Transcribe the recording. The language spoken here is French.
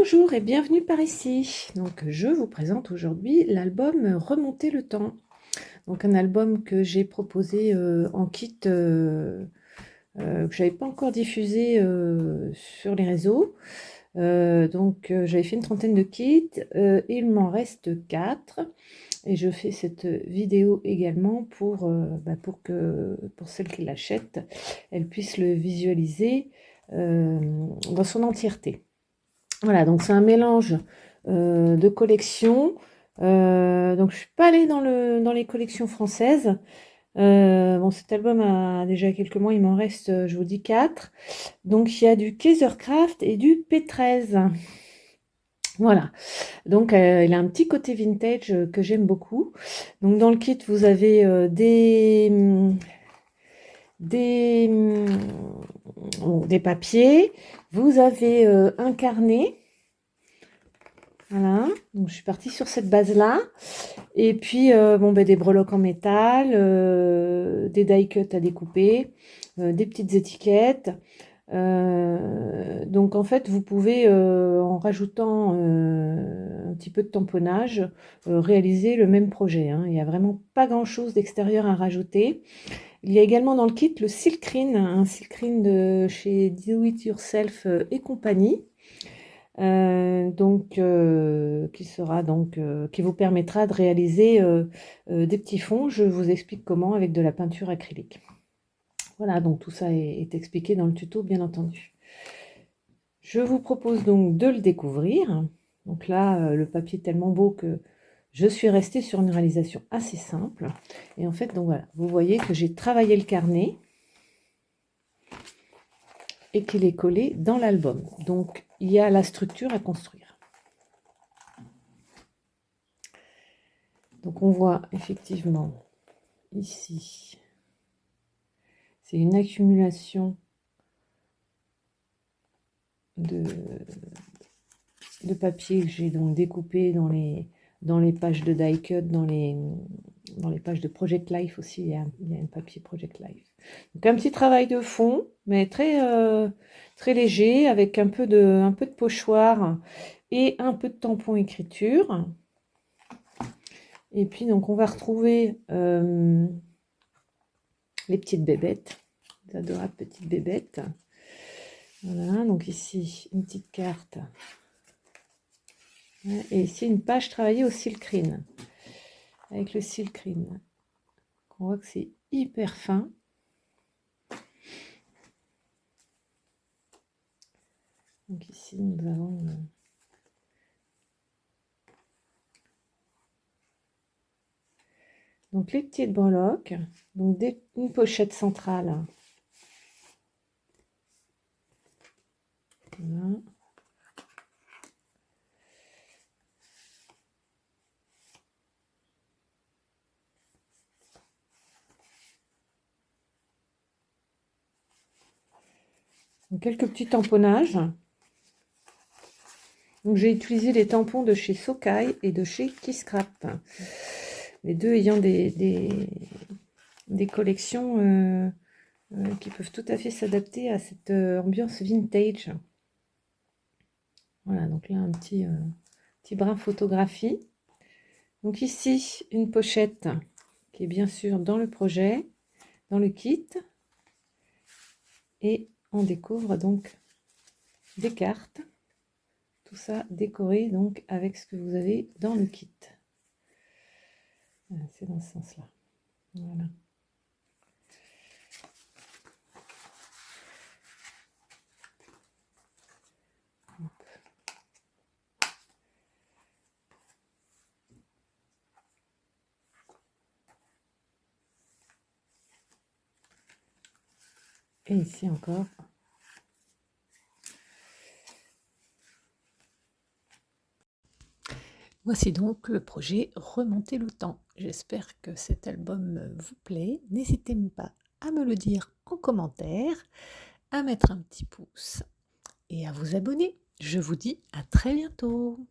Bonjour et bienvenue par ici. Donc je vous présente aujourd'hui l'album Remonter le temps. Donc un album que j'ai proposé en kit que j'avais pas encore diffusé sur les réseaux. J'avais fait une trentaine de kits, il m'en reste 4 et je fais cette vidéo également pour celles qui l'achètent, elles puissent le visualiser dans son entièreté. Voilà, donc c'est un mélange de collections. Donc je suis pas allée dans les collections françaises. Bon, cet album a déjà quelques mois, il m'en reste, je vous dis 4. Donc il y a du Kaisercraft et du P13. Voilà, donc il a un petit côté vintage que j'aime beaucoup. Donc dans le kit, vous avez des papiers, vous avez un carnet. Voilà, donc je suis partie sur cette base-là. Et puis, des breloques en métal, des die cuts à découper, des petites étiquettes. Donc en fait, vous pouvez, en rajoutant un petit peu de tamponnage, réaliser le même projet, hein. Il n'y a vraiment pas grand-chose d'extérieur à rajouter. Il y a également dans le kit le Silkrine, un Silkrine de chez Do It Yourself et compagnie. Qui vous permettra de réaliser des petits fonds. Je vous explique comment avec de la peinture acrylique. Voilà, donc tout ça est expliqué dans le tuto, bien entendu. Je vous propose donc de le découvrir. Donc là, le papier est tellement beau que je suis restée sur une réalisation assez simple. Et en fait, donc voilà, vous voyez que j'ai travaillé le carnet et qu'il est collé dans l'album. Donc, il y a la structure à construire. Donc, on voit effectivement ici, c'est une accumulation de papier que j'ai donc découpé dans les pages de die cut, dans les pages de Project Life aussi, il y a un papier Project Life. Donc un petit travail de fond, mais très, très léger, avec un peu de pochoir et un peu de tampon écriture. Et puis donc on va retrouver les petites bébêtes, les adorables petites bébêtes. Voilà, donc ici une petite carte. Et ici une page travaillée au Silkrine, avec le Silkrine. On voit que c'est hyper fin. Donc ici nous avons donc les petites breloques, donc une pochette centrale. Voilà. Donc, quelques petits tamponnages. Donc j'ai utilisé les tampons de chez Sokai et de chez Kiscrap. Les deux ayant des collections qui peuvent tout à fait s'adapter à cette ambiance vintage. Voilà, donc là un petit brin photographie. Donc ici, une pochette qui est bien sûr dans le projet, dans le kit. Et on découvre donc des cartes. Tout ça décoré donc avec ce que vous avez dans le kit. C'est dans ce sens-là. Voilà. Et ici encore. Voici donc le projet Remonter le temps. J'espère que cet album vous plaît. N'hésitez pas à me le dire en commentaire, à mettre un petit pouce et à vous abonner. Je vous dis à très bientôt.